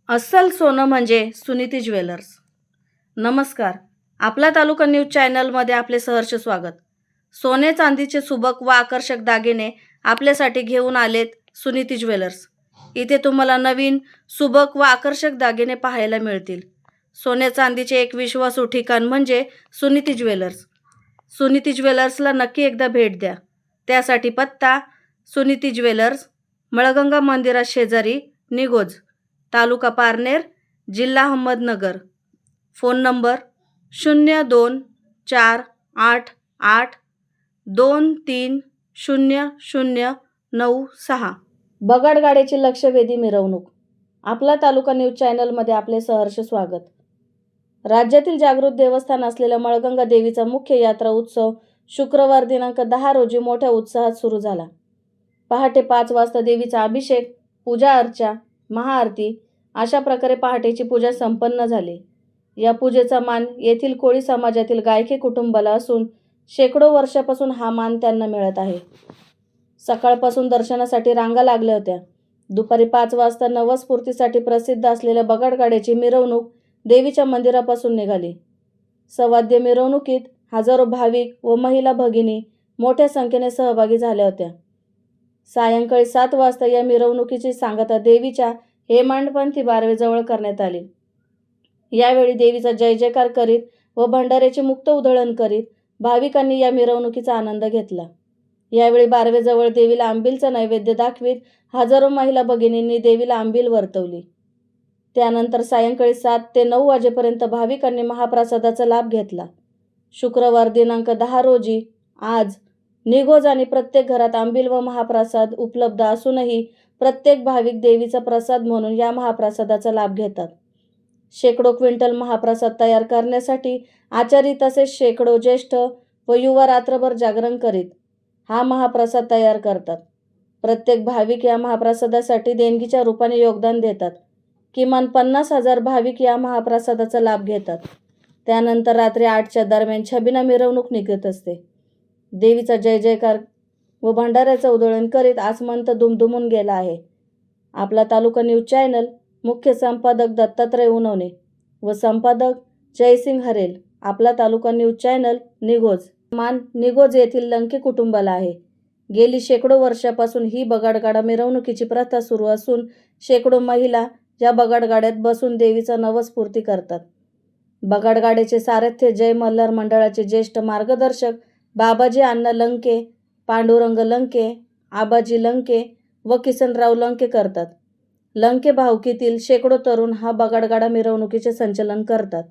अस्सल सोनं म्हणजे सुनीती ज्वेलर्स. नमस्कार. आपला तालुका न्यूज चॅनलमध्ये आपले सहर्ष स्वागत. सोने चांदीचे सुबक व आकर्षक दागिने आपल्यासाठी घेऊन आलेत सुनीती ज्वेलर्स. इथे तुम्हाला नवीन सुबक व आकर्षक दागिने पाहायला मिळतील. सोने चांदीचे एक विश्वासू ठिकाण म्हणजे सुनीती ज्वेलर्स. सुनीती ज्वेलर्सला नक्की एकदा भेट द्या. त्यासाठी पत्ता सुनीती ज्वेलर्स, मळगंगा मंदिरात शेजारी, निगोज, तालुका पारनेर, जिल्हा अहमदनगर. Phone number 0248230096. बगाडगाड्याची लक्षवेधी मिरवणूक. आपला तालुका न्यूज चॅनलमध्ये आपले सहर्ष स्वागत. राज्यातील जागृत देवस्थान असलेल्या मळगंगा देवीचा मुख्य यात्रा उत्सव शुक्रवार दिनांक 10 रोजी मोठ्या उत्साहात सुरू झाला. पहाटे 5 वाजता देवीचा अभिषेक, पूजा अर्चा, महाआरती अशा प्रकारे पहाटेची पूजा संपन्न झाली. या पूजेचा मान येथील कोळी समाजातील गायके कुटुंबाला असून शेकडो वर्षापासून हा मान त्यांना मिळत आहे. सकाळपासून दर्शनासाठी रांगा लागल्या होत्या. दुपारी 5 वाजता नवस्फूर्तीसाठी प्रसिद्ध असलेल्या बगाडगाड्याची मिरवणूक देवीच्या मंदिरापासून निघाली. सवाद्य मिरवणुकीत हजारो भाविक व महिला भगिनी मोठ्या संख्येने सहभागी झाल्या होत्या. सायंकाळी 7 वाजता या मिरवणुकीची सांगता देवीच्या हेमाडपंथी बारवेजवळ करण्यात आली. यावेळी देवीचा जय जयकार करीत व भंडाऱ्याचे मुक्त उधळण करीत भाविकांनी या मिरवणुकीचा आनंद घेतला. यावेळी बारवेजवळ देवीला आंबीलचा नैवेद्य दाखवीत हजारो महिला भगिनींनी देवीला आंबील वर्तवली. त्यानंतर सायंकाळी 7 ते 9 वाजेपर्यंत भाविकांनी महाप्रसादाचा लाभ घेतला. शुक्रवार दिनांक 10 रोजी आज निगोज आणि प्रत्येक घरात आंबील व महाप्रसाद उपलब्ध असूनही प्रत्येक भाविक देवीचा प्रसाद म्हणून या महाप्रसादाचा लाभ घेतात. शेकडो क्विंटल महाप्रसाद तयार करण्यासाठी आचारी तसेच शेकडो ज्येष्ठ व युवा रात्रभर जागरण करीत हा महाप्रसाद तयार करतात. प्रत्येक भाविक या महाप्रसादासाठी देणगीच्या रूपाने योगदान देतात. किमान 50,000 भाविक या महाप्रसादाचा लाभ घेतात. त्यानंतर रात्री 8च्या दरम्यान छबिना मिरवणूक निघत असते. देवीचा जय जयकार व भंडाऱ्याचं उधळण करीत आसमंत दुमदुमून गेला आहे. आपला तालुका न्यूज चॅनल मुख्य संपादक दत्तात्रय उनवणे व संपादक जयसिंग हरेल. आपला तालुका न्यूज चॅनल निगोज. मान निगोज येथील लंके कुटुंबाला आहे. गेली शेकडो वर्षापासून ही बगाडगाडा मिरवणुकीची प्रथा सुरू असून शेकडो महिला या बगाडगाड्यात बसून देवीचा नवस्फूर्ती करतात. बगाडगाड्याचे सारथ्य जय मल्हार मंडळाचे ज्येष्ठ मार्गदर्शक बाबाजी अण्णा लंके, पांडुरंग लंके, आबाजी लंके व किसनराव लंके करतात. लंके भावकीतील शेकडो तरुण हा बगाडगाडा मिरवणुकीचे संचलन करतात.